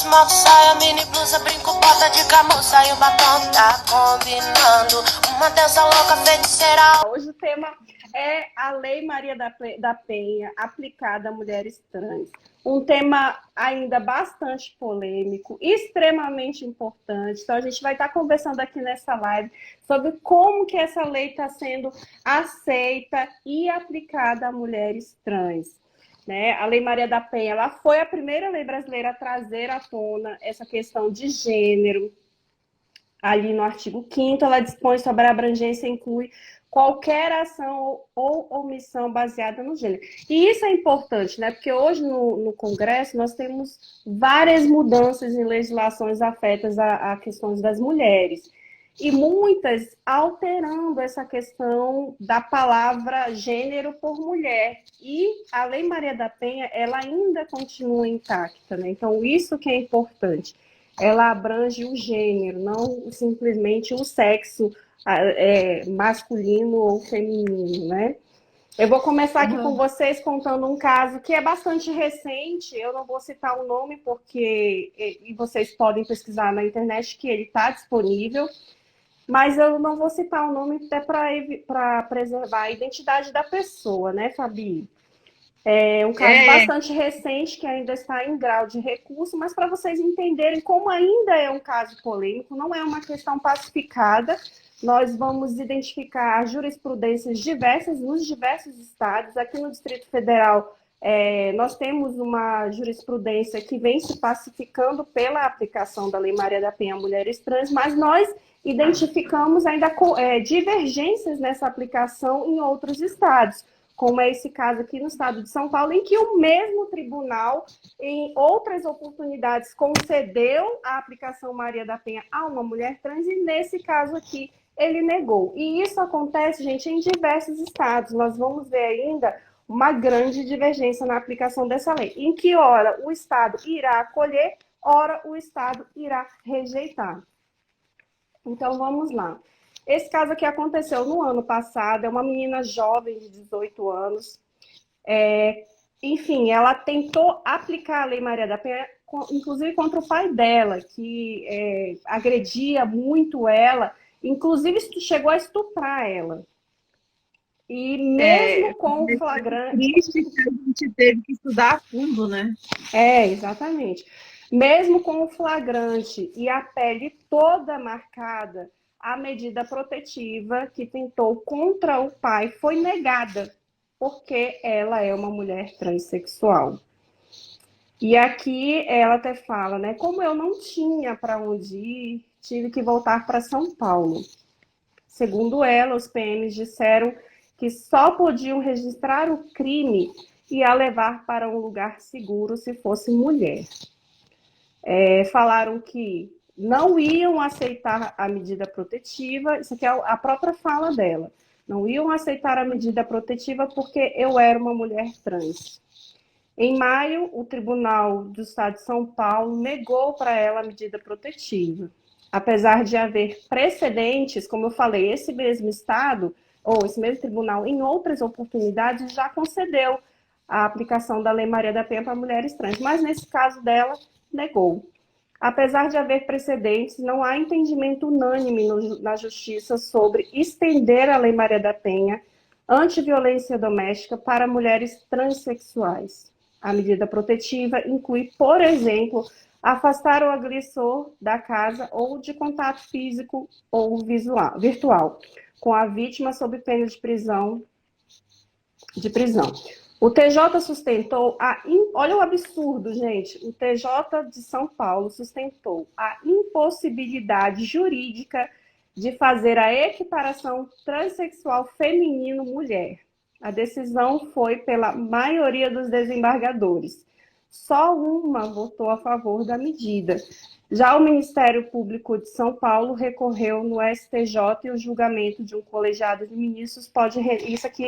esmalte, saia, mini blusa, brinco, bota de camurça e o batom tá combinando. Uma dança louca, feiticeira. Hoje o tema é a Lei Maria da Penha aplicada a mulheres trans. Um tema ainda bastante polêmico, extremamente importante. Então, a gente vai estar conversando aqui nessa live sobre como que essa lei está sendo aceita e aplicada a mulheres trans. Né? A Lei Maria da Penha, ela foi a primeira lei brasileira a trazer à tona essa questão de gênero. Ali no artigo 5º, ela dispõe sobre a abrangência e inclui qualquer ação ou omissão baseada no gênero. E isso é importante, né? Porque hoje no Congresso nós temos várias mudanças em legislações afetas a questões das mulheres. E muitas alterando essa questão da palavra gênero por mulher. E a Lei Maria da Penha, ela ainda continua intacta, né? Então, isso que é importante. Ela abrange o gênero, não simplesmente o sexo masculino ou feminino, né? Eu vou começar aqui com vocês contando um caso que é bastante recente. Eu não vou citar o nome porque e vocês podem pesquisar na internet que ele está disponível, mas eu não vou citar o nome até para preservar a identidade da pessoa, né, Fabi? É um caso bastante recente que ainda está em grau de recurso, mas para vocês entenderem como ainda é um caso polêmico, não é uma questão pacificada. Nós vamos identificar jurisprudências diversas nos diversos estados. Aqui no Distrito Federal, nós temos uma jurisprudência que vem se pacificando pela aplicação da Lei Maria da Penha a mulheres trans, mas nós identificamos ainda divergências nessa aplicação em outros estados, como é esse caso aqui no estado de São Paulo, em que o mesmo tribunal, em outras oportunidades, concedeu a aplicação Maria da Penha a uma mulher trans, e nesse caso aqui ele negou. E isso acontece, gente, em diversos estados. Nós vamos ver ainda uma grande divergência na aplicação dessa lei, em que ora o estado irá acolher, ora o estado irá rejeitar. Então, vamos lá. Esse caso aqui aconteceu no ano passado, é uma menina jovem de 18 anos. Enfim, ela tentou aplicar a Lei Maria da Penha, inclusive contra o pai dela, que agredia muito ela, inclusive chegou a estuprar ela. E mesmo com o flagrante... Triste que a gente teve que estudar a fundo, né? Exatamente. Mesmo com o flagrante e a pele toda marcada, a medida protetiva que tentou contra o pai foi negada, porque ela é uma mulher transexual. E aqui ela até fala, né? Como eu não tinha para onde ir, tive que voltar para São Paulo. Segundo ela, os PMs disseram que só podiam registrar o crime e a levar para um lugar seguro se fosse mulher. Falaram que não iam aceitar a medida protetiva, isso aqui é a própria fala dela, não iam aceitar a medida protetiva porque eu era uma mulher trans. Em maio, o Tribunal do Estado de São Paulo negou para ela a medida protetiva. Apesar de haver precedentes, como eu falei, esse mesmo Estado, ou esse mesmo tribunal, em outras oportunidades, já concedeu a aplicação da Lei Maria da Penha para mulheres trans, mas nesse caso dela, negou. Apesar de haver precedentes, não há entendimento unânime na Justiça sobre estender a Lei Maria da Penha anti-violência doméstica para mulheres transexuais. A medida protetiva inclui, por exemplo, afastar o agressor da casa ou de contato físico ou virtual com a vítima sob pena de prisão. O TJ sustentou olha o absurdo, gente. O TJ de São Paulo sustentou a impossibilidade jurídica de fazer a equiparação transexual feminino-mulher. A decisão foi pela maioria dos desembargadores. Só uma votou a favor da medida. Já o Ministério Público de São Paulo recorreu no STJ e o julgamento de um colegiado de ministros pode... Isso aqui,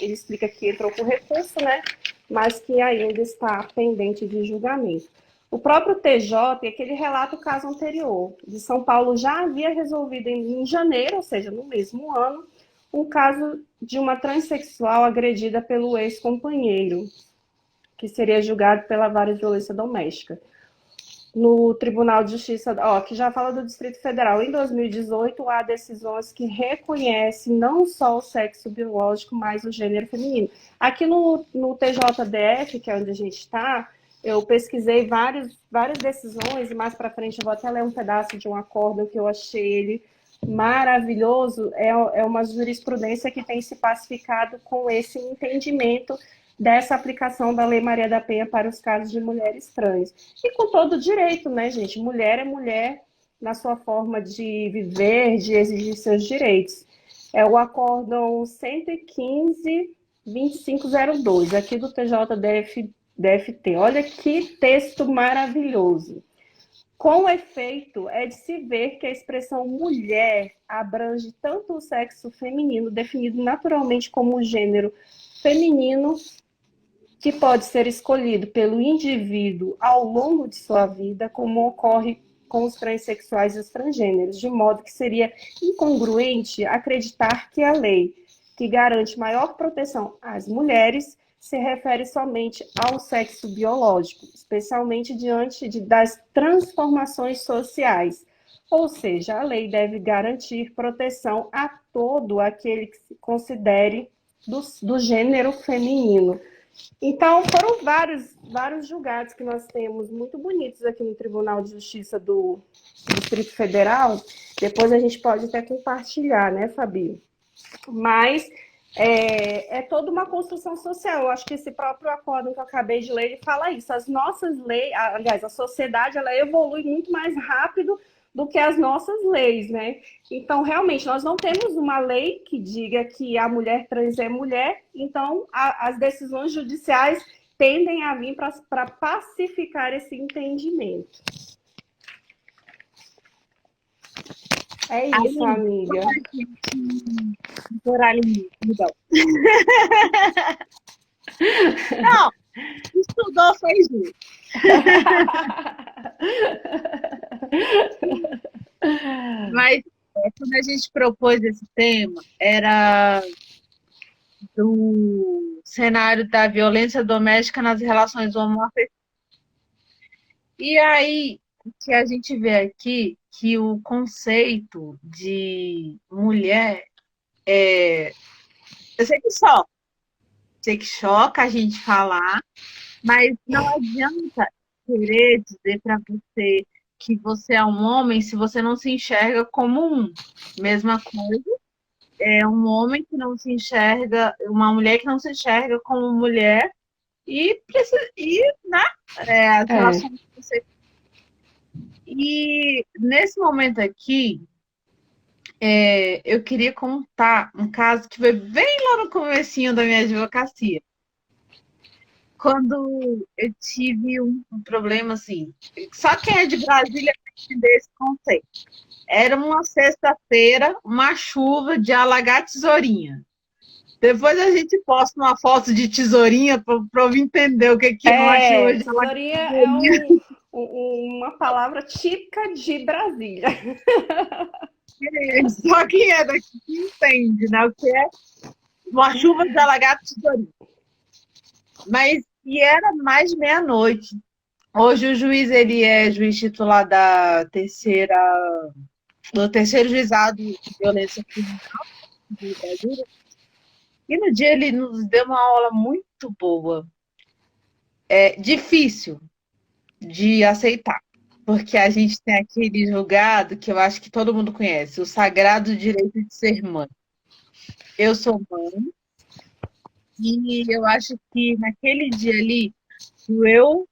ele explica que entrou com recurso, né? Mas que ainda está pendente de julgamento. O próprio TJ, aquele relata o caso anterior, de São Paulo já havia resolvido em janeiro, ou seja, no mesmo ano, um caso de uma transexual agredida pelo ex-companheiro, que seria julgado pela vara de violência doméstica. no Tribunal de Justiça, ó, que já fala do Distrito Federal. Em 2018, há decisões que reconhecem não só o sexo biológico, mas o gênero feminino. Aqui no TJDF, que é onde a gente está, eu pesquisei várias decisões, e mais para frente eu vou até ler um pedaço de um acórdão que eu achei ele maravilhoso. É uma jurisprudência que tem se pacificado com esse entendimento dessa aplicação da Lei Maria da Penha para os casos de mulheres trans. E com todo direito, né, gente? Mulher é mulher na sua forma de viver, de exigir seus direitos. É o acórdão 115.2502, aqui do TJDFT. Olha que texto maravilhoso. Com efeito, é de se ver que a expressão mulher abrange tanto o sexo feminino, definido naturalmente como o gênero feminino, que pode ser escolhido pelo indivíduo ao longo de sua vida, como ocorre com os transexuais e os transgêneros, de modo que seria incongruente acreditar que a lei que garante maior proteção às mulheres se refere somente ao sexo biológico, especialmente diante das transformações sociais. Ou seja, a lei deve garantir proteção a todo aquele que se considere do gênero feminino. Então, foram vários julgados que nós temos muito bonitos aqui no Tribunal de Justiça do Distrito Federal. Depois a gente pode até compartilhar, né, Fabi? Mas é toda uma construção social. Eu acho que esse próprio acórdão que eu acabei de ler, ele fala isso. As nossas leis, aliás, a sociedade, ela evolui muito mais rápido do que as nossas leis, né? Então, realmente, nós não temos uma lei que diga que a mulher trans é mulher, então as decisões judiciais tendem a vir para pacificar esse entendimento. É isso, amiga. Não, estudou fez isso. Mas quando a gente propôs esse tema, era do cenário da violência doméstica nas relações homoafetivas. E aí, o que a gente vê aqui, que o conceito de mulher eu sei que choca a gente falar, mas não adianta querer dizer para você que você é um homem se você não se enxerga como um. Mesma coisa, é um homem que não se enxerga, uma mulher que não se enxerga como mulher e né, as relações que você. E nesse momento aqui, eu queria contar um caso que foi bem lá no comecinho da minha advocacia. Quando eu tive um problema assim, só quem é de Brasília vai entender esse conceito. Era uma sexta-feira, uma chuva de alagar tesourinha. Depois a gente posta uma foto de tesourinha para eu entender o que é uma chuva de alagar tesourinha. É uma palavra típica de Brasília. Só quem é daqui entende, né? O que é uma chuva de alagar tesourinha. Mas e era mais de meia-noite. Hoje o juiz, ele é juiz titular do terceiro juizado de violência criminal de Brasília. E no dia ele nos deu uma aula muito boa. É difícil de aceitar, porque a gente tem aquele julgado que eu acho que todo mundo conhece, o sagrado direito de ser mãe. Eu sou mãe, e eu acho que naquele dia ali, doeu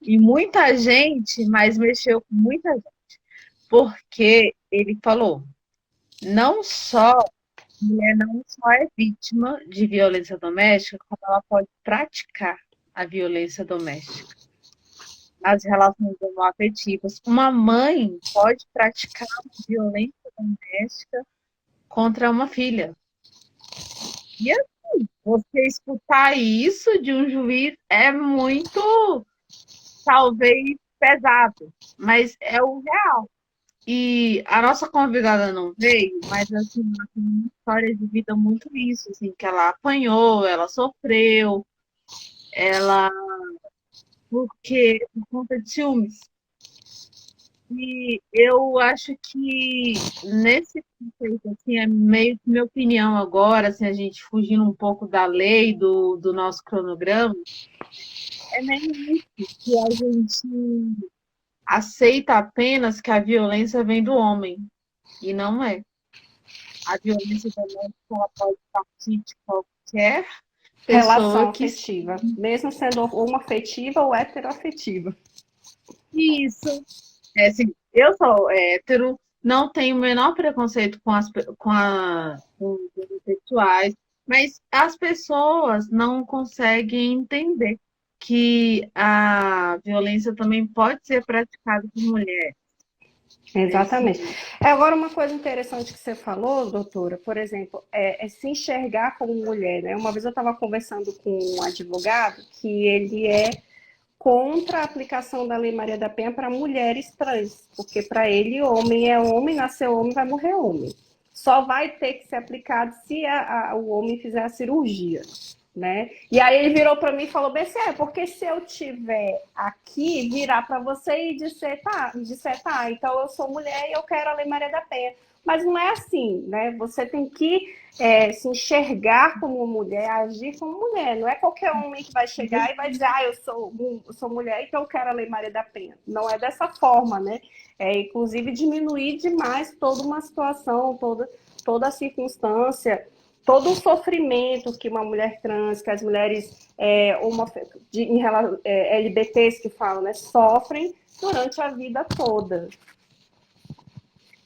e muita gente, mas mexeu com muita gente. Porque ele falou, mulher não só é vítima de violência doméstica, como ela pode praticar a violência doméstica. As relações homoafetivas. Uma mãe pode praticar violência doméstica contra uma filha. E assim, você escutar isso de um juiz é muito, talvez, pesado, mas é o real. E a nossa convidada não veio, mas assim, ela tem uma história de vida muito isso, assim, que ela apanhou, ela sofreu, ela por conta de ciúmes. E eu acho que nesse conceito, assim, é meio que minha opinião agora, assim, a gente fugindo um pouco da lei do nosso cronograma, é meio isso, que a gente aceita apenas que a violência vem do homem, e não é. A violência doméstica ela pode partir de qualquer pessoa Relação que afetiva, mesmo sendo homoafetiva ou heteroafetiva. isso. É assim, eu sou hétero, não tenho o menor preconceito com os homossexuais, mas as pessoas não conseguem entender que a violência também pode ser praticada por mulheres. Exatamente. Esse, Agora, uma coisa interessante que você falou, doutora, por exemplo, é se enxergar como mulher, né? Uma vez eu estava conversando com um advogado que ele é contra a aplicação da Lei Maria da Penha para mulheres trans, porque para ele, homem é homem, nasceu homem, vai morrer homem. Só vai ter que ser aplicado se o homem fizer a cirurgia. Né? E aí ele virou para mim e falou: BC, porque se eu tiver aqui, virar para você e disser tá, então eu sou mulher e eu quero a Lei Maria da Penha. Mas não é assim, né? Você tem que se enxergar como mulher, agir como mulher. Não é qualquer homem que vai chegar e vai dizer: eu sou mulher, então eu quero a Lei Maria da Penha. Não é dessa forma, né? Inclusive diminuir demais toda uma situação, toda a circunstância, todo o sofrimento que uma mulher trans, que as mulheres LGBTs que falam, né, sofrem durante a vida toda.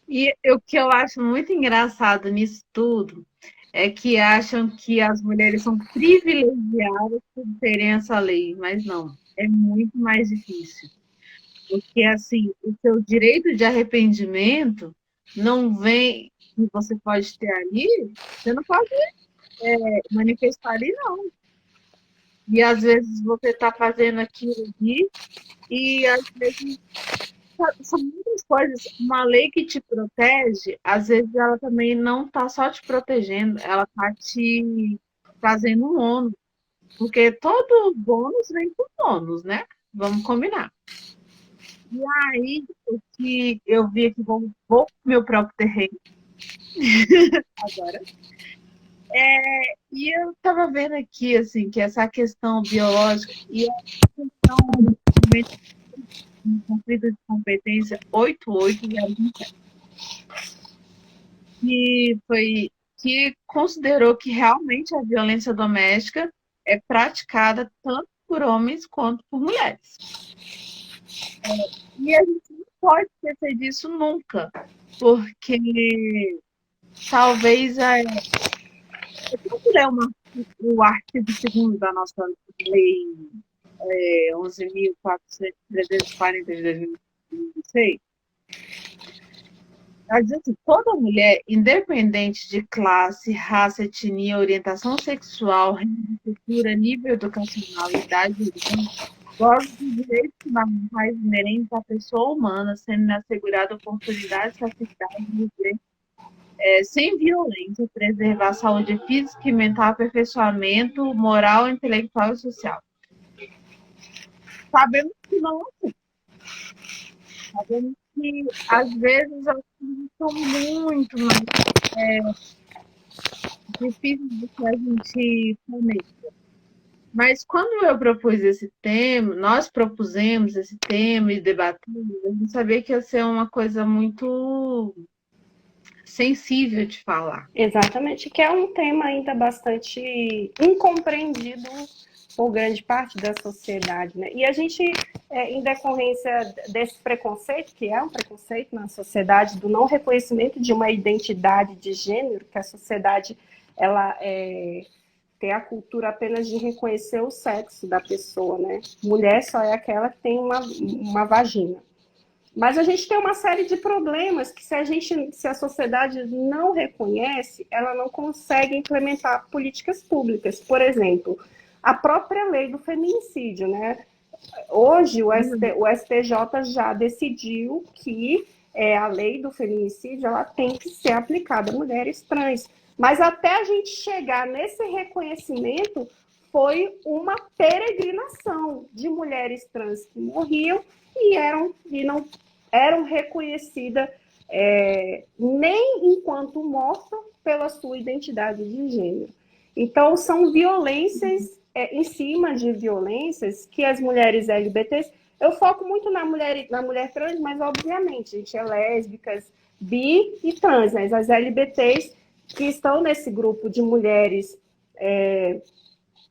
e o que eu acho muito engraçado nisso tudo é que acham que as mulheres são privilegiadas por terem essa lei, mas não, é muito mais difícil. Porque, assim, o seu direito de arrependimento não vem que você pode ter ali, você não pode manifestar ali, não. E às vezes você está fazendo aquilo ali, e às vezes são muitas coisas. Uma lei que te protege, às vezes ela também não está só te protegendo, ela está te fazendo um ônus. Porque todo bônus vem com bônus, né? Vamos combinar. E aí, o que eu vi aqui, vou pro meu próprio terreno agora. E eu estava vendo aqui, assim, que essa questão biológica e a questão do conflito de competência 8807, que considerou que realmente a violência doméstica é praticada tanto por homens quanto por mulheres. E a gente não pode esquecer disso nunca, porque talvez vamos ler o artigo 2º da nossa lei 11.340 de 2016. Ela diz assim: toda mulher, independente de classe, raça, etnia, orientação sexual, cultura, nível educacional e idade de origem, goza de direitos fundamentais inerentes à pessoa humana, sendo assegurada oportunidades, facilidades e direitos sem violência, preservar a saúde física e mental, aperfeiçoamento moral, intelectual e social. Sabemos que não é assim. Sabemos que, às vezes, as coisas são muito mais difíceis do que a gente planeja. Mas quando eu propus esse tema, nós propusemos esse tema e debatemos, a gente sabia que ia ser uma coisa muito sensível de falar. Exatamente, que é um tema ainda bastante incompreendido por grande parte da sociedade, né? E a gente, em decorrência desse preconceito, que é um preconceito na sociedade, do não reconhecimento de uma identidade de gênero, que a sociedade ela tem a cultura apenas de reconhecer o sexo da pessoa, né? Mulher só é aquela que tem uma vagina. Mas a gente tem uma série de problemas que se a sociedade não reconhece, ela não consegue implementar políticas públicas. Por exemplo, a própria lei do feminicídio, né? Hoje o STJ já decidiu que a lei do feminicídio ela tem que ser aplicada a mulheres trans. Mas até a gente chegar nesse reconhecimento, foi uma peregrinação de mulheres trans que morriam e não eram reconhecidas nem enquanto morta pela sua identidade de gênero. Então, são violências em cima de violências que as mulheres LGBTs... Eu foco muito na mulher trans, mas, obviamente, a gente é lésbicas, bi e trans, né? As LGBTs que estão nesse grupo de mulheres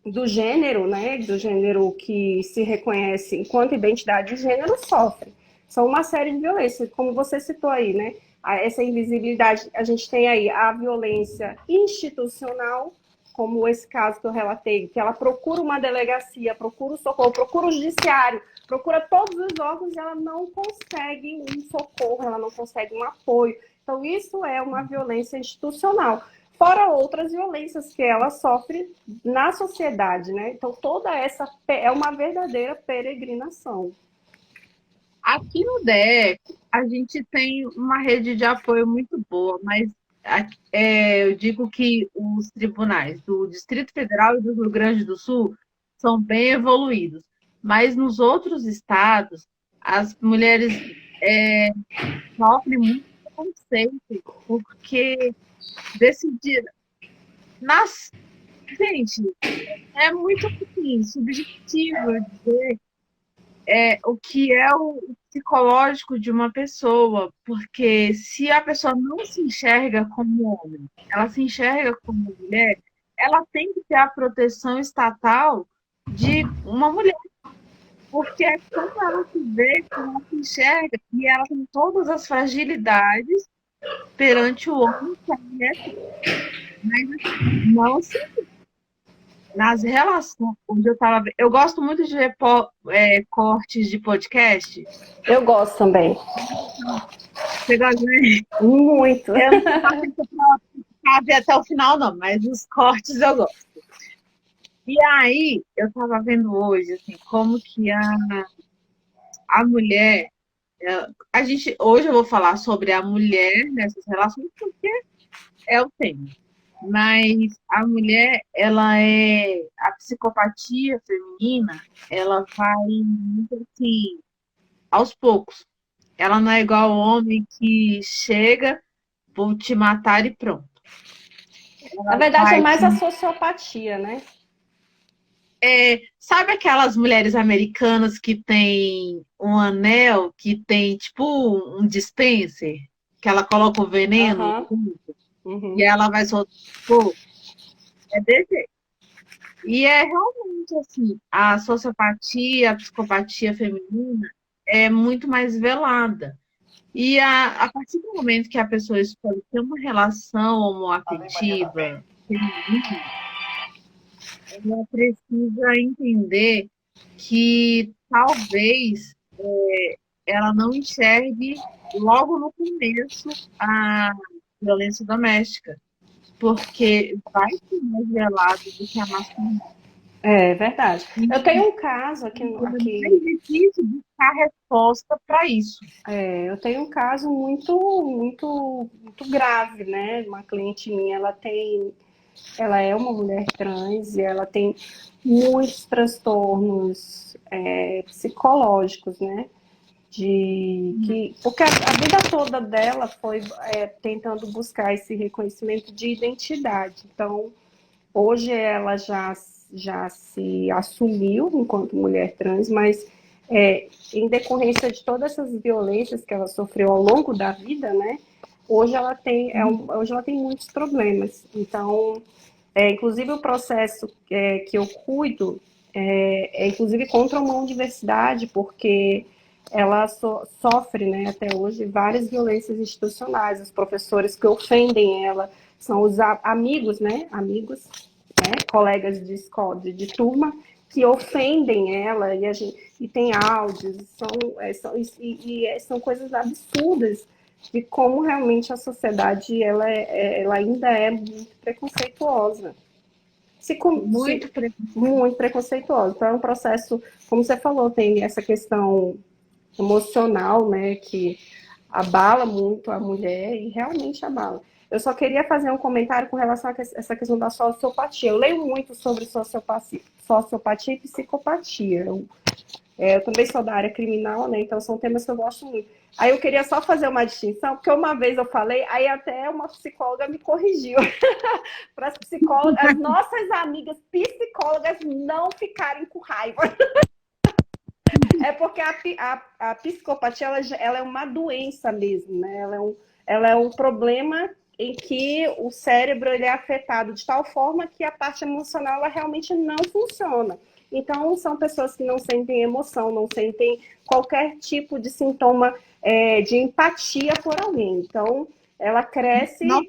do gênero, né? Do gênero que se reconhece enquanto identidade de gênero, sofrem. São uma série de violências, como você citou aí, né? Essa invisibilidade, a gente tem aí a violência institucional, como esse caso que eu relatei, que ela procura uma delegacia, procura o socorro, procura o judiciário, procura todos os órgãos e ela não consegue um socorro, ela não consegue um apoio. Então, isso é uma violência institucional. Fora outras violências que ela sofre na sociedade, né? Então, toda essa é uma verdadeira peregrinação. Aqui no DF, a gente tem uma rede de apoio muito boa, mas eu digo que os tribunais do Distrito Federal e do Rio Grande do Sul são bem evoluídos. Mas nos outros estados, as mulheres sofrem muito preconceito, porque decidiram. Gente, é muito assim, subjetivo dizer o que é o psicológico de uma pessoa, porque se a pessoa não se enxerga como homem, ela se enxerga como mulher, ela tem que ter a proteção estatal de uma mulher, porque é quando ela se vê, quando ela se enxerga, e ela tem todas as fragilidades perante o homem que a mulher tem. Mas não assim, nas relações, onde eu gosto muito de ver cortes de podcast. Eu gosto também. Você gosta de ver? Muito. Eu não sei pra ver até o final, não, mas os cortes eu gosto. E aí, eu estava vendo hoje, assim, como que a mulher... hoje eu vou falar sobre a mulher nessas relações, porque é o tema. Mas a mulher, a psicopatia feminina, ela vai muito assim, aos poucos. Ela não é igual ao homem que chega, vou te matar e pronto. Na verdade, é mais a sociopatia, né? Sabe aquelas mulheres americanas que tem um anel, que tem tipo um dispenser, que ela coloca o veneno e ela vai soltar. É desse jeito. E é realmente assim, a sociopatia, a psicopatia feminina é muito mais velada. E a partir do momento que a pessoa escolhe ter uma relação homoafetiva feminina, ela precisa entender que talvez ela não enxergue logo no começo a violência doméstica, porque vai ser mais velado do que a masculinidade. É verdade. Eu tenho um caso aqui. É difícil buscar resposta para isso. Eu tenho um caso muito, muito, muito grave, né? Uma cliente minha, ela é uma mulher trans e ela tem muitos transtornos psicológicos, né? Porque a vida toda dela foi tentando buscar esse reconhecimento de identidade. Então, hoje ela já se assumiu enquanto mulher trans, mas em decorrência de todas essas violências que ela sofreu ao longo da vida, né? Hoje ela tem muitos problemas. Então, inclusive o processo que eu cuido inclusive contra uma universidade, porque ela sofre, né, até hoje, várias violências institucionais. Os professores que ofendem ela são os amigos, né, colegas de escola, de turma, que ofendem ela, e tem áudios, são coisas absurdas de como realmente a sociedade ela ainda é muito preconceituosa. Muito preconceituosa. Então é um processo, como você falou, tem essa questão emocional, né, que abala muito a mulher e realmente abala. Eu só queria fazer um comentário com relação a essa questão da sociopatia. Eu leio muito sobre sociopatia e psicopatia. Eu também sou da área criminal, né? Então são temas que eu gosto muito. Aí eu queria só fazer uma distinção, porque uma vez eu falei, aí até uma psicóloga me corrigiu. Para as psicólogas, as nossas amigas psicólogas não ficarem com raiva. É porque a psicopatia ela é uma doença mesmo, né? Ela é um problema em que o cérebro ele é afetado de tal forma que a parte emocional ela realmente não funciona. Então, são pessoas que não sentem emoção, não sentem qualquer tipo de sintoma de empatia por alguém. Então, ela cresce Não,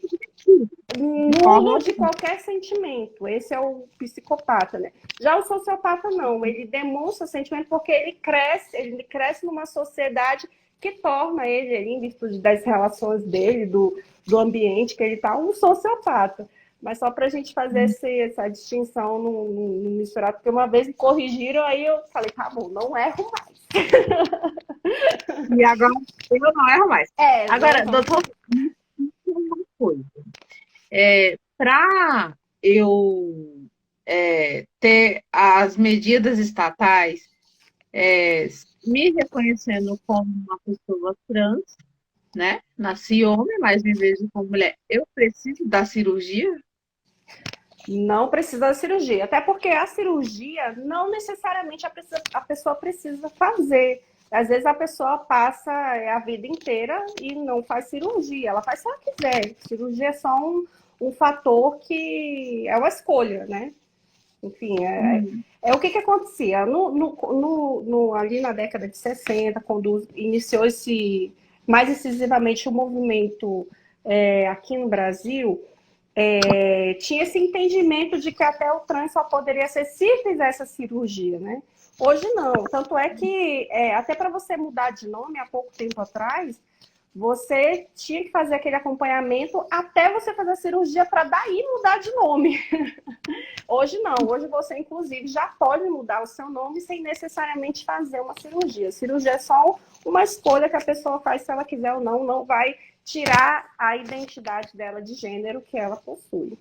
nulo de qualquer sentimento. Esse é o psicopata, né? Já o sociopata não, ele demonstra sentimento porque ele cresce numa sociedade que torna ele, em virtude das relações dele, do ambiente que ele está, um sociopata. Mas só para a gente fazer essa distinção, não misturar, porque uma vez me corrigiram, aí eu falei, tá bom, não erro mais. e agora eu não erro mais. Agora, não. doutor, uma coisa. Para eu ter as medidas estatais me reconhecendo como uma pessoa trans, né? Nasci homem, mas me vejo como mulher. Eu preciso da cirurgia? Não precisa da cirurgia, até porque a cirurgia não necessariamente a pessoa precisa fazer. Às vezes a pessoa passa a vida inteira e não faz cirurgia, ela faz se ela quiser. Cirurgia é só um fator que é uma escolha, né? Enfim, o que acontecia. Ali na década de 60, quando iniciou-se mais incisivamente o movimento aqui no Brasil, tinha esse entendimento de que até o trans só poderia ser se fizesse a cirurgia, né? Hoje não. Tanto é que, até para você mudar de nome, há pouco tempo atrás, você tinha que fazer aquele acompanhamento até você fazer a cirurgia para daí mudar de nome. Hoje não. Hoje você, inclusive, já pode mudar o seu nome sem necessariamente fazer uma cirurgia. A cirurgia é só uma escolha que a pessoa faz se ela quiser ou não. Não vai tirar a identidade dela de gênero que ela possui.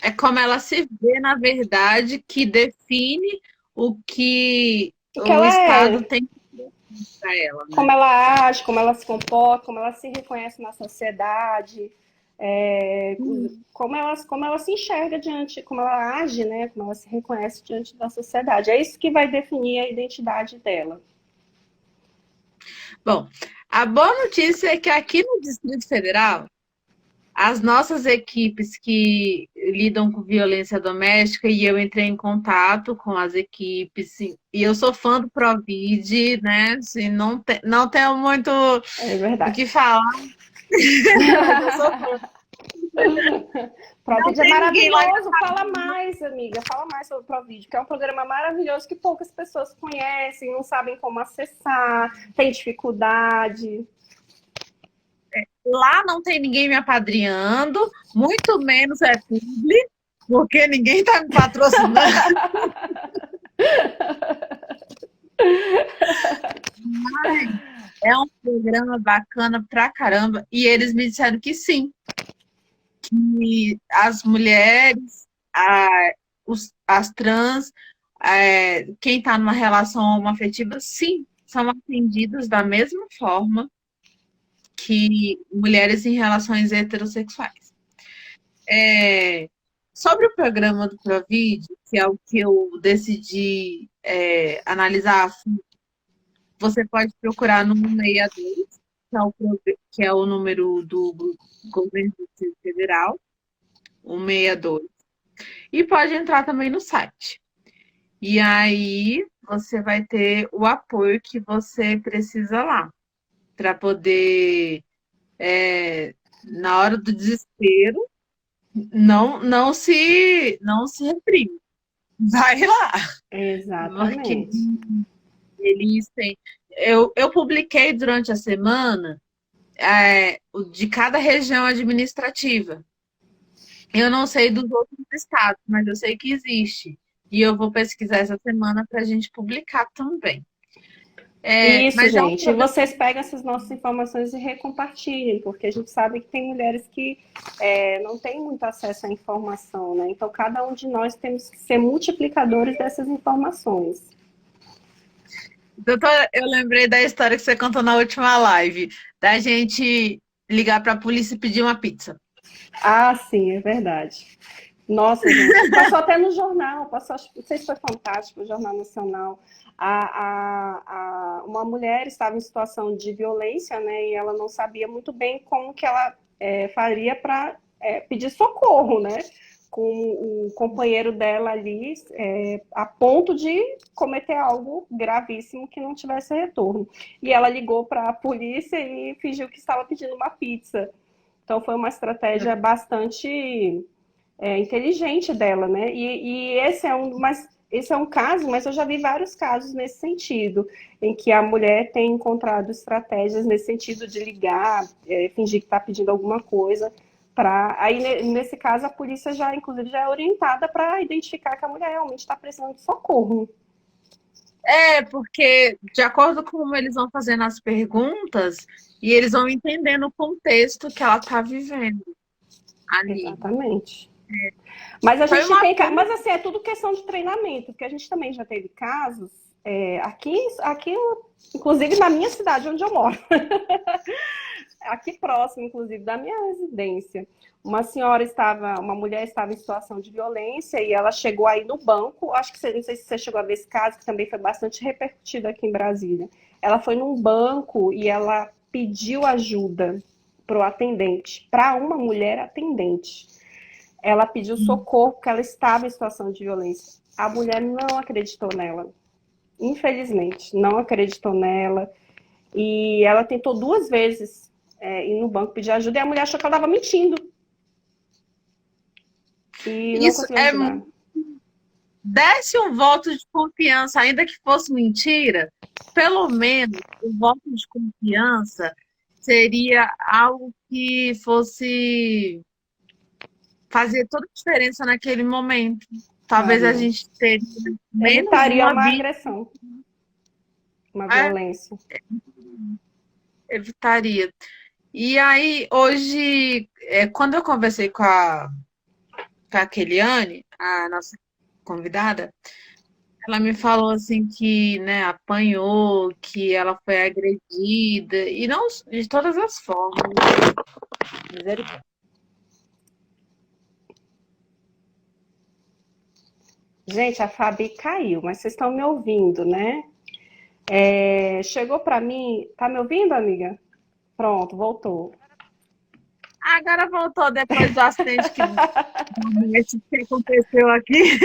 É como ela se vê, na verdade, que define o que O que o ela Estado tem para ela, né? como ela age, como ela se comporta, como ela se reconhece na sociedade, como ela se enxerga diante, como ela age, né? Como ela se reconhece diante da sociedade. É isso que vai definir a identidade dela. Bom, a boa notícia é que aqui no Distrito Federal, as nossas equipes que lidam com violência doméstica, e eu entrei em contato com as equipes, sim, e eu sou fã do Provid, né? Assim, não tenho muito o que falar, mas eu sou fã. Provid é tem ninguém lá. maravilhoso. Fala mais, amiga. Fala mais sobre o Provid, que é um programa maravilhoso que poucas pessoas conhecem, não sabem como acessar, tem dificuldade. Lá não tem ninguém me apadrinhando, muito menos é publi, porque ninguém está me patrocinando. Mas é um programa bacana pra caramba. E eles me disseram que sim, que as mulheres, as trans, quem está numa relação homoafetiva, sim, são atendidas da mesma forma que mulheres em relações heterossexuais. Sobre o programa do Provid, que é o que eu decidi analisar, você pode procurar no 162, que é o número do governo do Distrito Federal, 162, e pode entrar também no site. E aí você vai ter o apoio que você precisa lá, para poder, na hora do desespero, não se reprime. Vai lá. Exatamente. Porque eles têm. Eu publiquei durante a semana de cada região administrativa. Eu não sei dos outros estados, mas eu sei que existe. E eu vou pesquisar essa semana para a gente publicar também. Isso, Mas gente. E vocês pegam essas nossas informações e recompartilhem, porque a gente sabe que tem mulheres que não têm muito acesso à informação, né? Então, cada um de nós temos que ser multiplicadores dessas informações. Doutora, eu lembrei da história que você contou na última live, da gente ligar para a polícia e pedir uma pizza. Ah, sim, é verdade. Nossa, gente, passou até no jornal, passou, não sei se foi fantástico, o Jornal Nacional. Uma mulher estava em situação de violência, né, e ela não sabia muito bem como que ela faria para pedir socorro, né, com o companheiro dela ali, a ponto de cometer algo gravíssimo que não tivesse retorno. E ela ligou para a polícia e fingiu que estava pedindo uma pizza. Então foi uma estratégia bastante inteligente dela, né? E esse é um caso, mas eu já vi vários casos nesse sentido, em que a mulher tem encontrado estratégias nesse sentido de ligar, fingir que está pedindo alguma coisa, para aí nesse caso a polícia já, inclusive, já é orientada para identificar que a mulher realmente está precisando de socorro. É, porque de acordo com como eles vão fazendo as perguntas, e eles vão entendendo o contexto que ela está vivendo ali. Exatamente. Mas a Foi gente uma tem, pena. mas assim, é tudo questão de treinamento, porque a gente também já teve casos aqui, inclusive na minha cidade onde eu moro, aqui próximo, inclusive, da minha residência. Uma mulher estava em situação de violência e ela chegou aí no banco, acho que não sei se você chegou a ver esse caso, que também foi bastante repercutido aqui em Brasília. Ela foi num banco e ela pediu ajuda para o atendente, para uma mulher atendente. Ela pediu socorro porque ela estava em situação de violência. A mulher não acreditou nela. Infelizmente, não acreditou nela. E ela tentou 2 vezes ir no banco pedir ajuda e a mulher achou que ela estava mentindo. E não Isso conseguiu é ajudar. desse um voto de confiança, ainda que fosse mentira, pelo menos o voto de confiança seria algo que fosse fazer toda a diferença naquele momento. Talvez a Maria. gente teria menos Evitaria uma uma vítima, agressão, uma violência. evitaria. E aí, hoje, quando eu conversei com a Keliane, a nossa convidada, ela me falou assim que, né, apanhou, que ela foi agredida, e não de todas as formas. Misericórdia. Gente, a Fabi caiu, mas vocês estão me ouvindo, né? Chegou para mim. Tá me ouvindo, amiga? Pronto, voltou. Agora voltou depois do acidente que aconteceu aqui.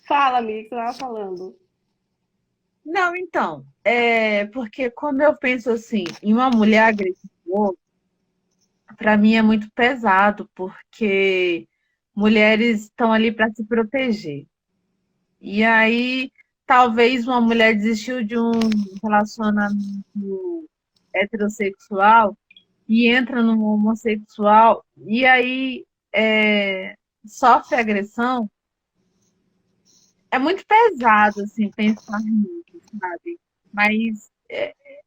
Fala, amiga, o que você estava falando. Não, então, porque quando eu penso assim, em uma mulher agredindo o outro, para mim é muito pesado, porque mulheres estão ali para se proteger. E aí, talvez uma mulher desistiu de um relacionamento heterossexual e entra num homossexual, e aí sofre agressão. É muito pesado, assim, pensar nisso, sabe? Mas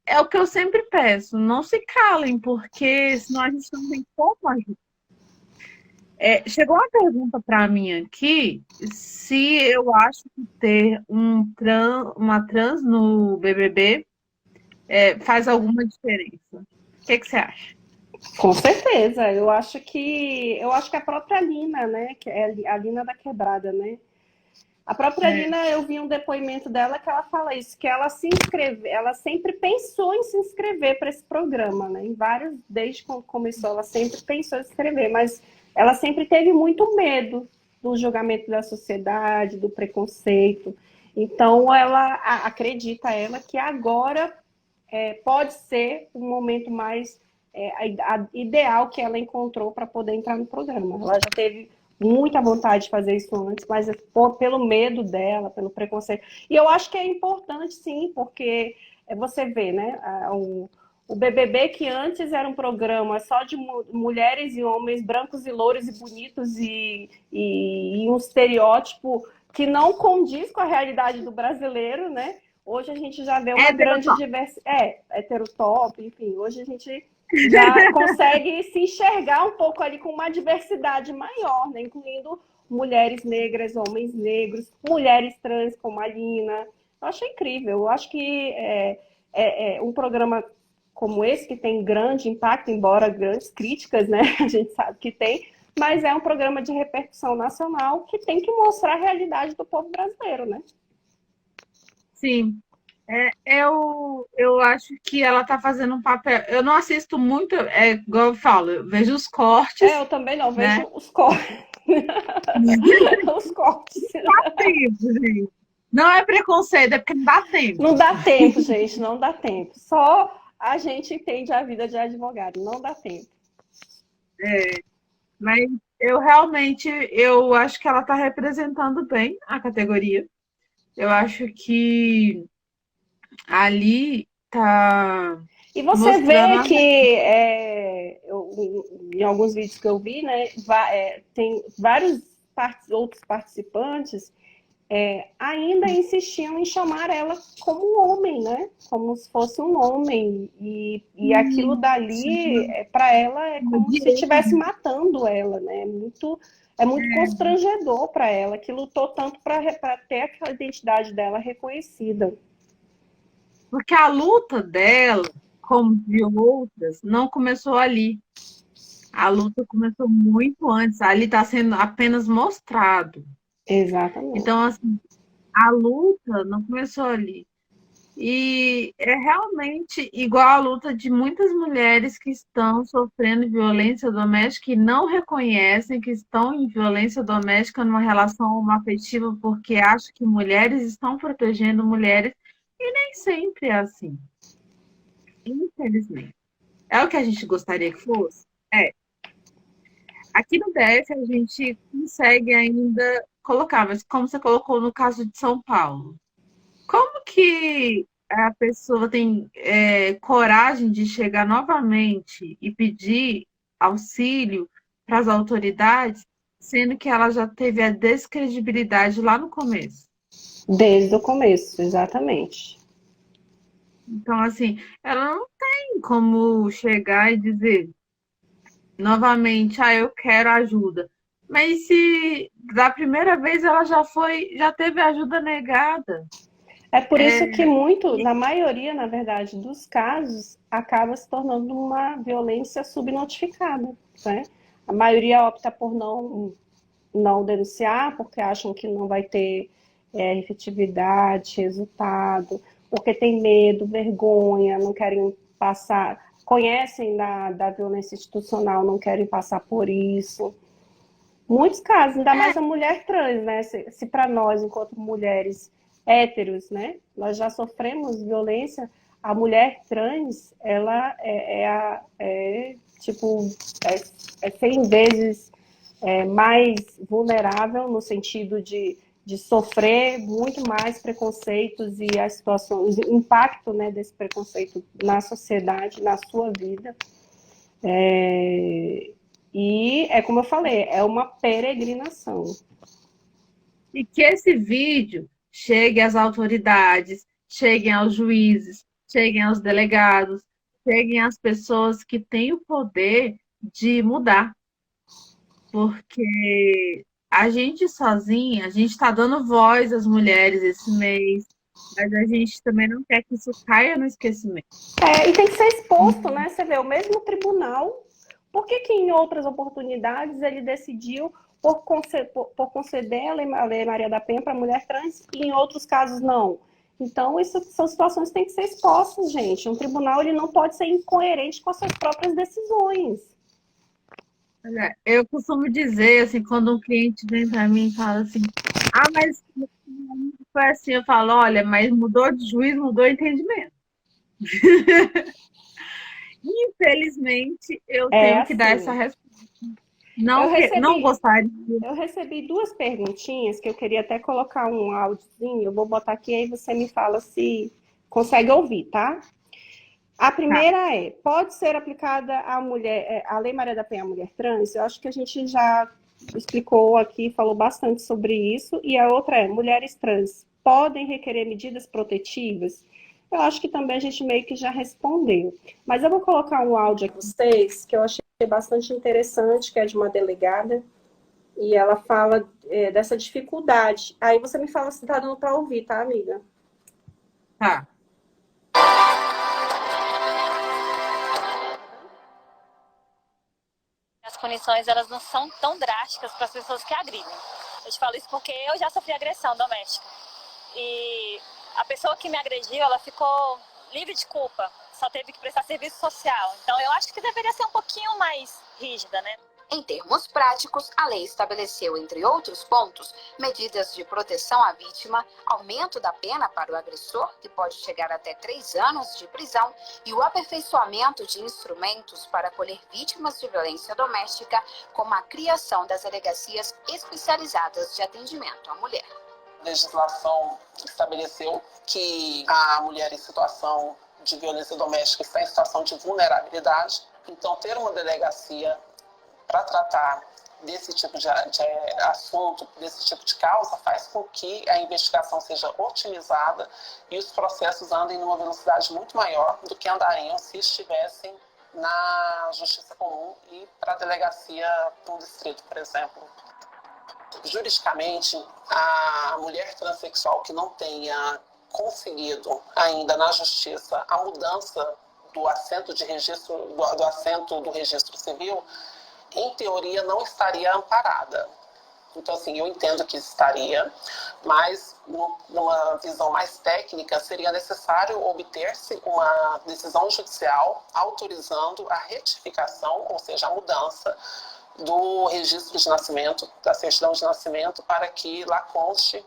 é o que eu sempre peço, não se calem, porque senão a gente não tem como ajudar. Chegou uma pergunta para mim aqui, se eu acho que ter uma trans no BBB faz alguma diferença. O que você acha? Com certeza, eu acho que a própria Lina, né, que é a Lina da Quebrada, né? A própria É, Lina, eu vi um depoimento dela que ela fala isso, que ela se inscreve, ela sempre pensou em se inscrever para esse programa, né? Em vários, desde quando começou, ela sempre pensou em se inscrever, mas ela sempre teve muito medo do julgamento da sociedade, do preconceito. Então, acredita ela que agora pode ser um momento mais ideal que ela encontrou para poder entrar no programa. Ela já teve muita vontade de fazer isso antes, mas pelo medo dela, pelo preconceito. E eu acho que é importante, sim, porque você vê, né, o BBB, que antes era um programa só de mulheres e homens brancos e louros e bonitos e um estereótipo que não condiz com a realidade do brasileiro, né? Hoje a gente já vê uma grande heterotop. diversidade, heterotop, enfim, hoje a gente já consegue se enxergar um pouco ali com uma diversidade maior, né? Incluindo mulheres negras, homens negros, mulheres trans como a Lina. Eu acho incrível. Eu acho que um programa como esse, que tem grande impacto, embora grandes críticas, né? A gente sabe que tem, mas é um programa de repercussão nacional que tem que mostrar a realidade do povo brasileiro, né? Sim. Eu acho que ela está fazendo um papel. Eu não assisto muito, igual eu falo, eu vejo os cortes, Eu também não, né? vejo os cortes. Os cortes. Tempo, gente. Não é preconceito, é porque não dá tempo. Não dá tempo, gente, não dá tempo. Só a gente entende a vida de advogado, não dá tempo. Mas eu acho que ela está representando bem a categoria. Eu acho que ali tá E você mostrando vê que em alguns vídeos que eu vi, né, tem vários outros participantes ainda insistiam em chamar ela como um homem, né? Como se fosse um homem. E aquilo dali, para ela, é uma como se estivesse direita. matando ela, né? É muito constrangedor para ela, que lutou tanto para ter aquela identidade dela reconhecida. Porque a luta dela, como de outras, não começou ali. A luta começou muito antes. Ali está sendo apenas mostrado. Exatamente. Então, assim, a luta não começou ali. E é realmente igual a luta de muitas mulheres que estão sofrendo violência doméstica e não reconhecem que estão em violência doméstica numa relação homoafetiva porque acham que mulheres estão protegendo mulheres e nem sempre é assim, infelizmente. É o que a gente gostaria que fosse? É. Aqui no DF a gente consegue ainda colocar, mas como você colocou no caso de São Paulo, como que a pessoa tem coragem de chegar novamente e pedir auxílio para as autoridades, sendo que ela já teve a descredibilidade lá no começo? Desde o começo, exatamente. Então, assim, ela não tem como chegar e dizer novamente, eu quero ajuda. Mas se da primeira vez ela já teve ajuda negada. É por isso que na maioria, na verdade, dos casos, acaba se tornando uma violência subnotificada, né? A maioria opta por não denunciar, porque acham que não vai ter efetividade, resultado, porque tem medo, vergonha, não querem passar, conhecem da violência institucional, não querem passar por isso. Muitos casos, ainda mais a mulher trans, né? Se para nós, enquanto mulheres héteros, né, nós já sofremos violência, a mulher trans, ela tipo, é 100 vezes mais vulnerável no sentido de sofrer muito mais preconceitos e as situações, o impacto, né, desse preconceito na sociedade, na sua vida. E é como eu falei, é uma peregrinação. E que esse vídeo chegue às autoridades, cheguem aos juízes, cheguem aos delegados, cheguem às pessoas que têm o poder de mudar. Porque a gente sozinha, a gente está dando voz às mulheres esse mês, mas a gente também não quer que isso caia no esquecimento. E tem que ser exposto, né? Você vê, o mesmo tribunal, por que em outras oportunidades ele decidiu por conceder a Lei Maria da Penha para mulher trans e em outros casos não? Então, isso são situações que têm que ser expostas, gente. Um tribunal ele não pode ser incoerente com as suas próprias decisões. Olha, eu costumo dizer, assim, quando um cliente vem para mim e fala assim, mas foi assim, eu falo, olha, mas mudou de juiz, mudou de entendimento. Infelizmente, eu tenho que dar essa resposta. Não gostaria. Eu recebi 2 perguntinhas que eu queria até colocar um áudiozinho. Eu vou botar aqui, aí você me fala se consegue ouvir, tá? A primeira pode ser aplicada à mulher, a Lei Maria da Penha à mulher trans? Eu acho que a gente já explicou aqui, falou bastante sobre isso. E a outra mulheres trans podem requerer medidas protetivas? Eu acho que também a gente meio que já respondeu. Mas eu vou colocar um áudio aqui para vocês, que eu achei bastante interessante, que é de uma delegada, e ela fala dessa dificuldade. Aí você me fala se tá dando para ouvir, tá, amiga? Tá. As punições, elas não são tão drásticas para as pessoas que agridem. Eu te falo isso porque eu já sofri agressão doméstica. E a pessoa que me agrediu, ela ficou livre de culpa. Só teve que prestar serviço social. Então eu acho que deveria ser um pouquinho mais rígida, né? Em termos práticos, a lei estabeleceu, entre outros pontos, medidas de proteção à vítima, aumento da pena para o agressor, que pode chegar até 3 anos de prisão, e o aperfeiçoamento de instrumentos para acolher vítimas de violência doméstica, como a criação das delegacias especializadas de atendimento à mulher. A legislação estabeleceu que a mulher em situação de violência doméstica está em situação de vulnerabilidade, então ter uma delegacia para tratar desse tipo de assunto, desse tipo de causa, faz com que a investigação seja otimizada e os processos andem numa velocidade muito maior do que andariam se estivessem na justiça comum e para a delegacia do distrito, por exemplo. Juridicamente, a mulher transexual que não tenha conseguido ainda na justiça a mudança do assento de registro, do assento do registro civil, em teoria, não estaria amparada. Então, assim, eu entendo que estaria, mas numa visão mais técnica, seria necessário obter-se uma decisão judicial autorizando a retificação, ou seja, a mudança do registro de nascimento, da certidão de nascimento, para que lá conste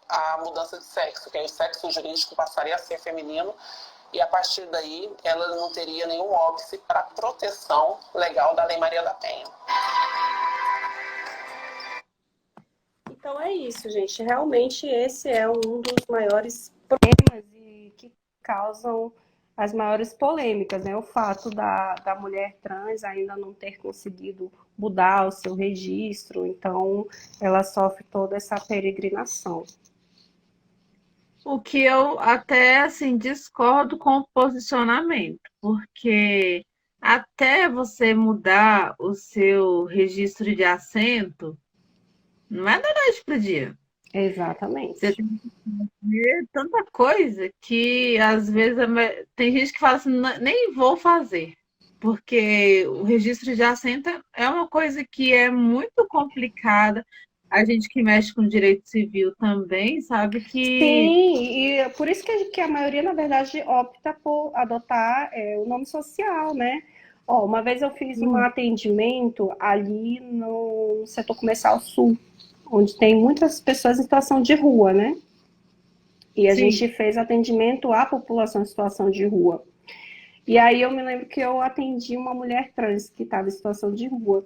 a mudança de sexo, que aí o sexo jurídico passaria a ser feminino, e a partir daí ela não teria nenhum óbice para proteção legal da Lei Maria da Penha. Então é isso, gente. Realmente esse é um dos maiores problemas e que causam as maiores polêmicas, né? O fato da mulher trans ainda não ter conseguido mudar o seu registro, então ela sofre toda essa peregrinação. O que eu até assim discordo com o posicionamento, porque até você mudar o seu registro de assento, não é da noite para o dia. Exatamente. Você tem que fazer tanta coisa que às vezes tem gente que fala assim, nem vou fazer, porque o registro de assento é uma coisa que é muito complicada. A gente que mexe com direito civil também sabe que... Sim, e por isso que a maioria, na verdade, opta por adotar o nome social, né? Ó, uma vez eu fiz um atendimento ali no setor comercial sul, onde tem muitas pessoas em situação de rua, né? E a Sim. gente fez atendimento à população em situação de rua. E aí eu me lembro que eu atendi uma mulher trans que estava em situação de rua.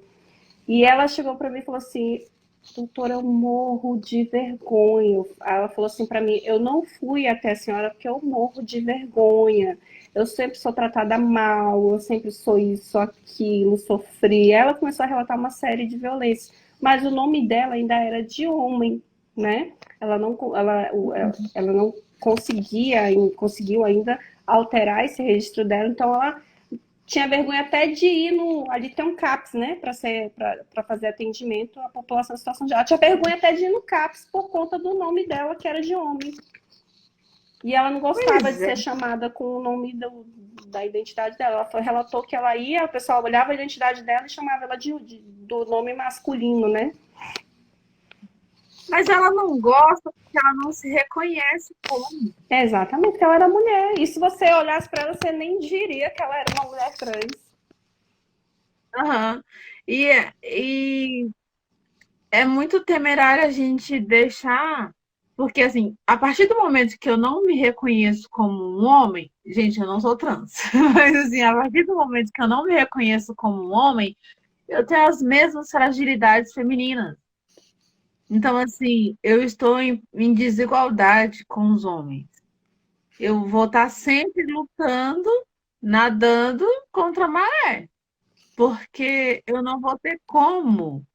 E ela chegou para mim e falou assim: doutora, eu morro de vergonha. Ela falou assim para mim: eu não fui até a senhora porque eu morro de vergonha. Eu sempre sou tratada mal, eu sempre sou isso, aquilo, sofri. Ela começou a relatar uma série de violências, mas o nome dela ainda era de homem, né? Ela não conseguiu ainda alterar esse registro dela, então ela tinha vergonha até de ir ali tem um CAPS, né, para fazer atendimento à população em situação de... Ela tinha vergonha até de ir no CAPS por conta do nome dela, que era de homem. E ela não gostava de ser chamada com o nome da identidade dela. Ela relatou que ela ia, o pessoal olhava a identidade dela e chamava ela do nome masculino, né? Mas ela não gosta porque ela não se reconhece como. Exatamente, porque ela era mulher. E se você olhasse para ela, você nem diria que ela era uma mulher trans. Uhum. E é muito temerário a gente deixar... Porque, assim, a partir do momento que eu não me reconheço como um homem... Gente, eu não sou trans. Mas, assim, a partir do momento que eu não me reconheço como um homem, eu tenho as mesmas fragilidades femininas. Então, assim, eu estou em desigualdade com os homens. Eu vou estar sempre lutando, nadando contra a maré, porque eu não vou ter como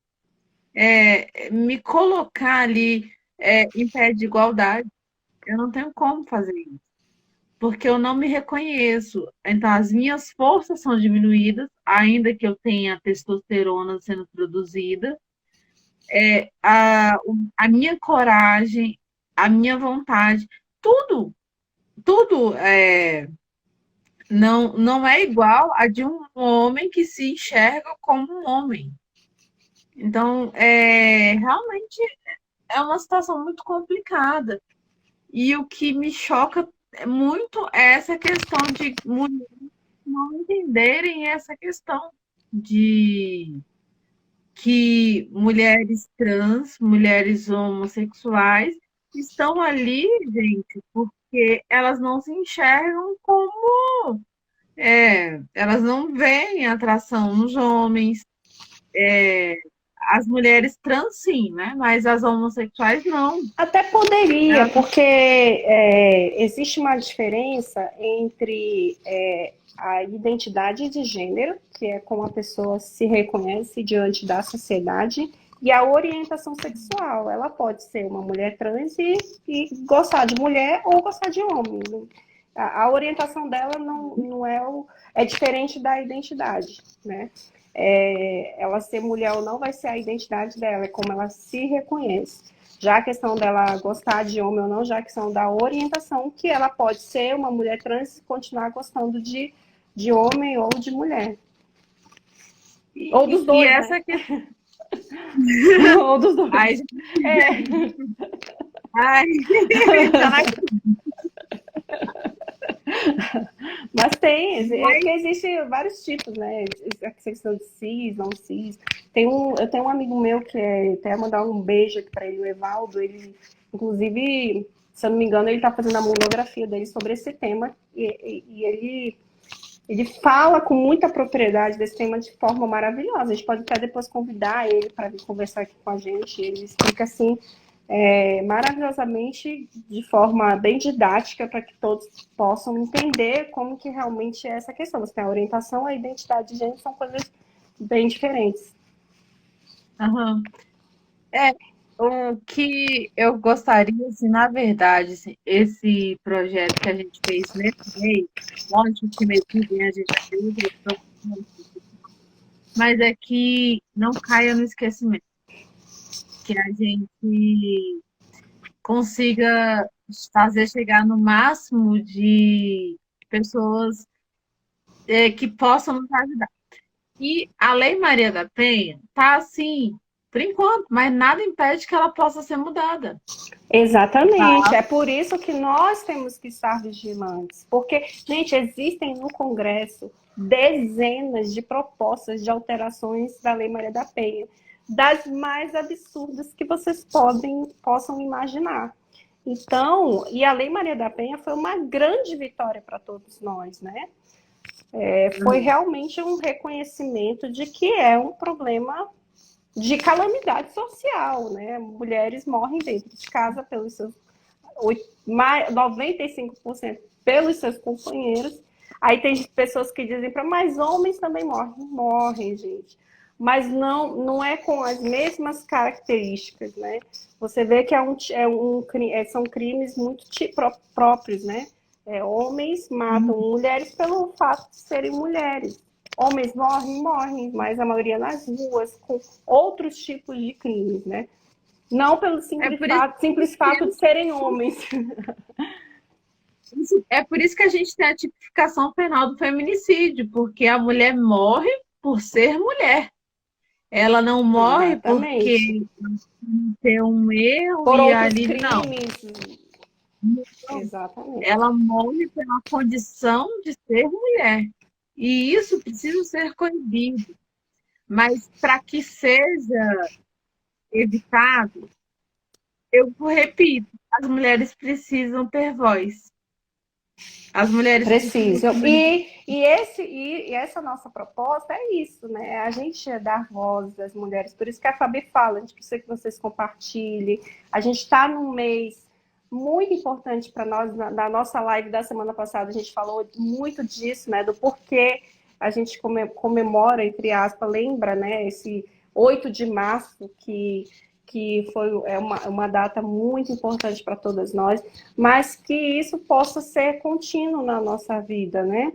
me colocar ali em pé de igualdade. Eu não tenho como fazer isso, porque eu não me reconheço. Então, as minhas forças são diminuídas, ainda que eu tenha testosterona sendo produzida, a minha coragem, a minha vontade, tudo, tudo não é igual a de um homem que se enxerga como um homem. Então, realmente é uma situação muito complicada. E o que me choca muito é essa questão de mulheres não entenderem essa questão de que mulheres trans, mulheres homossexuais estão ali, gente, porque elas não se enxergam como elas não veem atração nos homens, as mulheres trans sim, né? Mas as homossexuais não. Até poderia, Elas- porque existe uma diferença entre a identidade de gênero, que é como a pessoa se reconhece diante da sociedade, e a orientação sexual. Ela pode ser uma mulher trans e gostar de mulher ou gostar de homem. A orientação dela não é diferente da identidade, né? Ela ser mulher ou não vai ser a identidade dela, é como ela se reconhece. Já a questão dela gostar de homem ou não, já a questão da orientação, que ela pode ser uma mulher trans e continuar gostando de homem ou de mulher. Ou dos dois, e essa né? questão. Ou dos dois. Ai, ai, tá na Mas tem, porque existem vários tipos, né? A questão de cis, não cis. Eu tenho um amigo meu que até mandar um beijo aqui para ele, o Evaldo. Ele, inclusive, se eu não me engano, ele está fazendo a monografia dele sobre esse tema. E ele fala com muita propriedade desse tema de forma maravilhosa. A gente pode até depois convidar ele para vir conversar aqui com a gente. Ele explica assim maravilhosamente, de forma bem didática, para que todos possam entender como que realmente é essa questão. Você tem a orientação, a identidade de gênero são coisas bem diferentes. Aham. O que eu gostaria, assim, na verdade, assim, esse projeto que a gente fez nesse mês, lógico que mês que vem a gente vai ter outra produção, mas é que não caia no esquecimento, que a gente consiga fazer chegar no máximo de pessoas que possam nos ajudar. E a Lei Maria da Penha está assim, por enquanto, mas nada impede que ela possa ser mudada. Exatamente, Tá? é por isso que nós temos que estar vigilantes, porque, gente, existem no Congresso dezenas de propostas de alterações da Lei Maria da Penha, das mais absurdas que vocês possam imaginar. Então, e a Lei Maria da Penha foi uma grande vitória para todos nós, né? Foi realmente um reconhecimento de que é um problema de calamidade social, né? Mulheres morrem dentro de casa pelos seus 95% pelos seus companheiros. Aí tem pessoas que dizem para mais homens também morrem, gente. Mas não é com as mesmas características, né? Você vê que são crimes muito próprios, né? Homens matam mulheres pelo fato de serem mulheres. Homens morrem, mas a maioria nas ruas, com outros tipos de crimes, né? Não pelo simples fato de serem homens. É por isso que a gente tem a tipificação penal do feminicídio, porque a mulher morre por ser mulher. Ela não morre porque tem um erro por e outros ali crimes. não. Exatamente. Ela morre pela condição de ser mulher. E isso precisa ser coibido. Mas para que seja evitado, eu repito, as mulheres precisam ter voz. As mulheres precisam. E essa nossa proposta é isso, né? É a gente dar voz às mulheres. Por isso que a Fabi fala, a gente precisa que vocês compartilhem. A gente está num mês muito importante para nós. Na nossa live da semana passada, a gente falou muito disso, né? Do porquê a gente comemora, entre aspas, lembra, né? Esse 8 de março, que foi uma data muito importante para todas nós, mas que isso possa ser contínuo na nossa vida, né?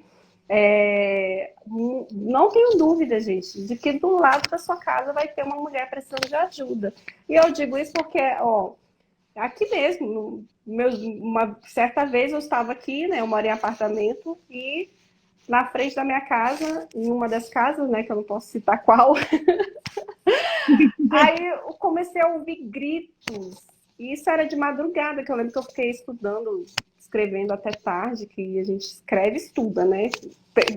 Não tenho dúvida, gente, de que do lado da sua casa vai ter uma mulher precisando de ajuda. E eu digo isso porque, ó, aqui mesmo, uma certa vez eu estava aqui, né? Eu moro em apartamento e na frente da minha casa, em uma das casas, né? Que eu não posso citar qual, aí eu comecei a ouvir gritos. E isso era de madrugada, que eu lembro que eu fiquei estudando, escrevendo até tarde, que a gente escreve e estuda, né?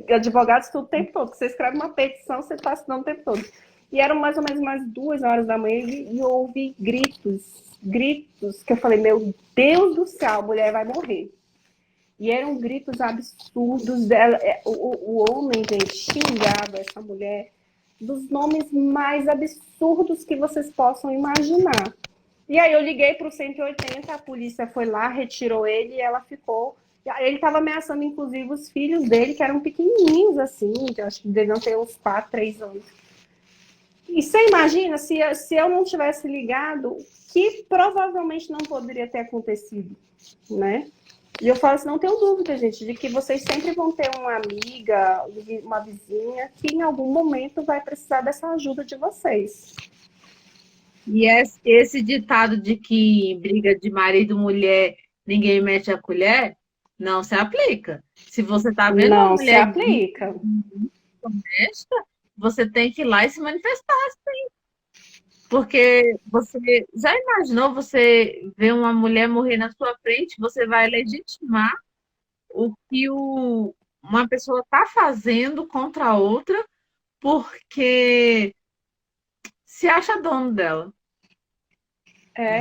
Advogado estuda o tempo todo. Você escreve uma petição, você está estudando o tempo todo. E eram mais ou menos umas 2 horas da manhã e eu ouvi gritos, que eu falei, meu Deus do céu, a mulher vai morrer. E eram gritos absurdos dela. O homem, gente, xingava essa mulher dos nomes mais absurdos que vocês possam imaginar. E aí eu liguei para o 180, a polícia foi lá, retirou ele e ela ficou. Ele estava ameaçando, inclusive, os filhos dele, que eram pequenininhos, assim, que eu acho que deviam ter uns 4, 3 anos. E você imagina, se eu não tivesse ligado, que provavelmente não poderia ter acontecido, né? E eu falo assim, não tenho dúvida, gente, de que vocês sempre vão ter uma amiga, uma vizinha, que em algum momento vai precisar dessa ajuda de vocês. E esse ditado de que briga de marido e mulher, ninguém mete a colher, não se aplica. Se você está vendo uma Não se mulher aplica. honesta, você tem que ir lá e se manifestar, sim. Porque você já imaginou você ver uma mulher morrer na sua frente, você vai legitimar o que uma pessoa está fazendo contra a outra porque se acha dono dela.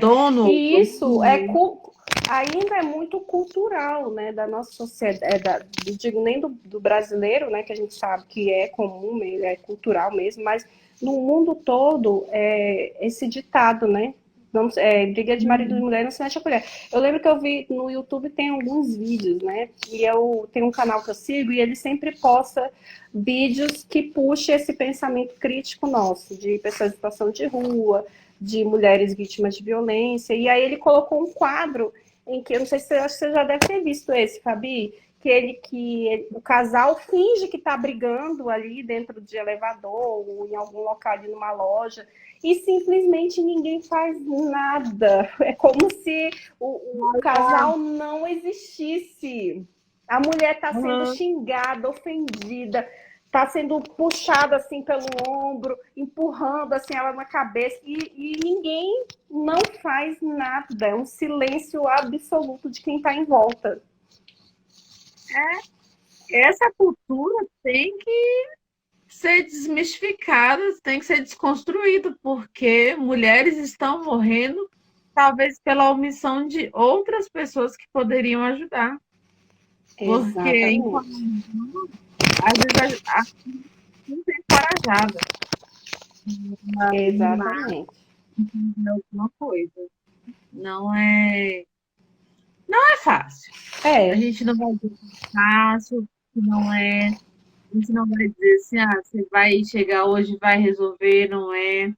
Dono. E isso ainda é muito cultural, né, da nossa sociedade, não digo nem do brasileiro, né, que a gente sabe que é comum, é cultural mesmo, mas no mundo todo, esse ditado, né, briga de marido e mulher não se mexe a colher. Eu lembro que eu vi no YouTube, tem alguns vídeos, né, e eu tenho um canal que eu sigo e ele sempre posta vídeos que puxam esse pensamento crítico nosso, de pessoas em situação de rua, de mulheres vítimas de violência, e aí ele colocou um quadro em que, eu não sei se você já deve ter visto esse, Fabi, o casal finge que está brigando ali dentro de elevador ou em algum local ali numa loja e simplesmente ninguém faz nada. É como se o casal não existisse. A mulher está sendo xingada, ofendida, está sendo puxada assim pelo ombro, empurrando assim ela na cabeça e ninguém não faz nada. É um silêncio absoluto de quem está em volta. Essa cultura tem que ser desmistificada, tem que ser desconstruída, porque mulheres estão morrendo, talvez pela omissão de outras pessoas que poderiam ajudar. Porque, às vezes, a gente é encorajada. Exatamente. Alguma coisa. Não é fácil. A gente não vai dizer que é fácil, que não é. A gente não vai dizer assim, você vai chegar hoje e vai resolver, não é.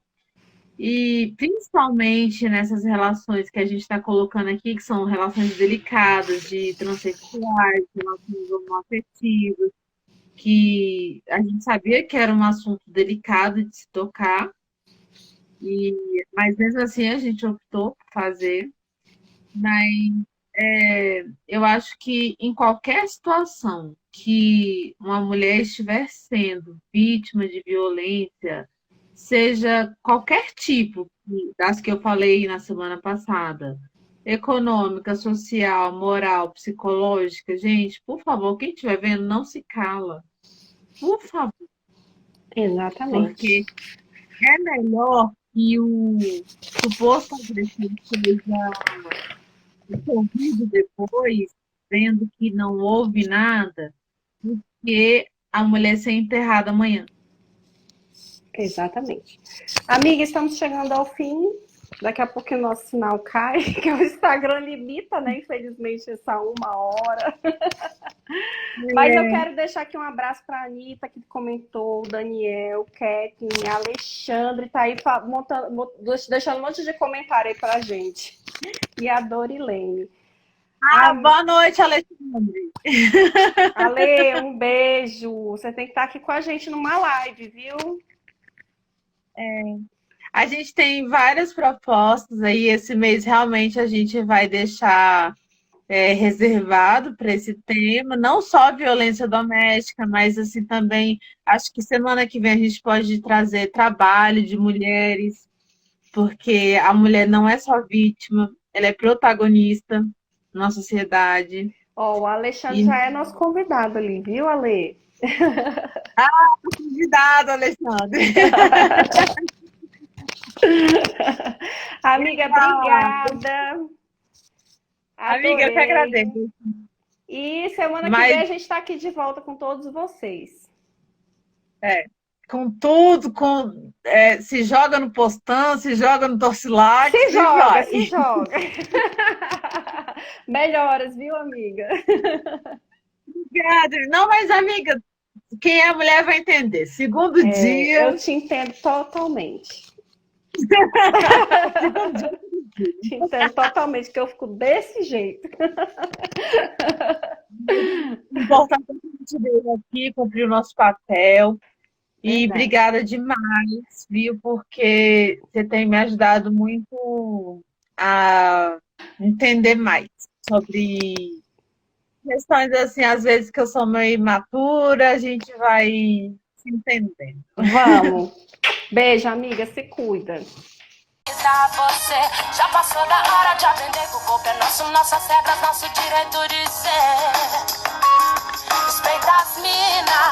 E principalmente nessas relações que a gente está colocando aqui, que são relações delicadas, de transexuais, relações homoafetivas, que a gente sabia que era um assunto delicado de se tocar, mas mesmo assim a gente optou por fazer. Mas eu acho que em qualquer situação que uma mulher estiver sendo vítima de violência, seja qualquer tipo das que eu falei na semana passada, econômica, social, moral, psicológica, gente, por favor, quem estiver vendo, não se cala. Por favor. Exatamente. Porque é melhor que o suposto agressor seja ouvido depois, vendo que não houve nada, do que a mulher ser enterrada amanhã. Exatamente. Amiga, estamos chegando ao fim. Daqui a pouco o nosso sinal cai, que o Instagram limita, né? Infelizmente, essa 1 hora. Mas eu quero deixar aqui um abraço para a Anitta, que comentou, Daniel, Kathleen, Alexandre, tá aí deixando um monte de comentário aí para a gente. E a Dorilene. Boa noite, Alexandre. Ale, um beijo. Você tem que estar aqui com a gente numa live, viu? A gente tem várias propostas aí. Esse mês realmente a gente vai deixar reservado para esse tema, não só violência doméstica, mas assim também acho que semana que vem a gente pode trazer trabalho de mulheres, porque a mulher não é só vítima, ela é protagonista na sociedade. Ó, o Alexandre E já é nosso convidado ali, viu, Ale? convidado, Alexandre. Amiga, obrigada. Amiga, eu que Adorei. agradeço. E semana que Mas vem a gente está aqui de volta com todos vocês. com tudo, se joga no postão, se joga no Torcilax Se e joga, vai. se joga. Melhoras, viu, amiga? Obrigada. Não, mas amiga, quem é mulher vai entender. Segundo dia, Eu te entendo totalmente. segundo dia, Te entendo totalmente, que eu fico desse jeito. o importante é que a gente veio aqui, cumprir o nosso papel. E Verdade. obrigada demais, viu? Porque você tem me ajudado muito a entender mais sobre questões assim, às vezes que eu sou meio imatura, a gente vai se entendendo. Vamos. Beijo, amiga, se cuida. Você já passou da hora de aprender que o corpo é nosso, nossas regras, nosso direito de ser. Respeita as minas.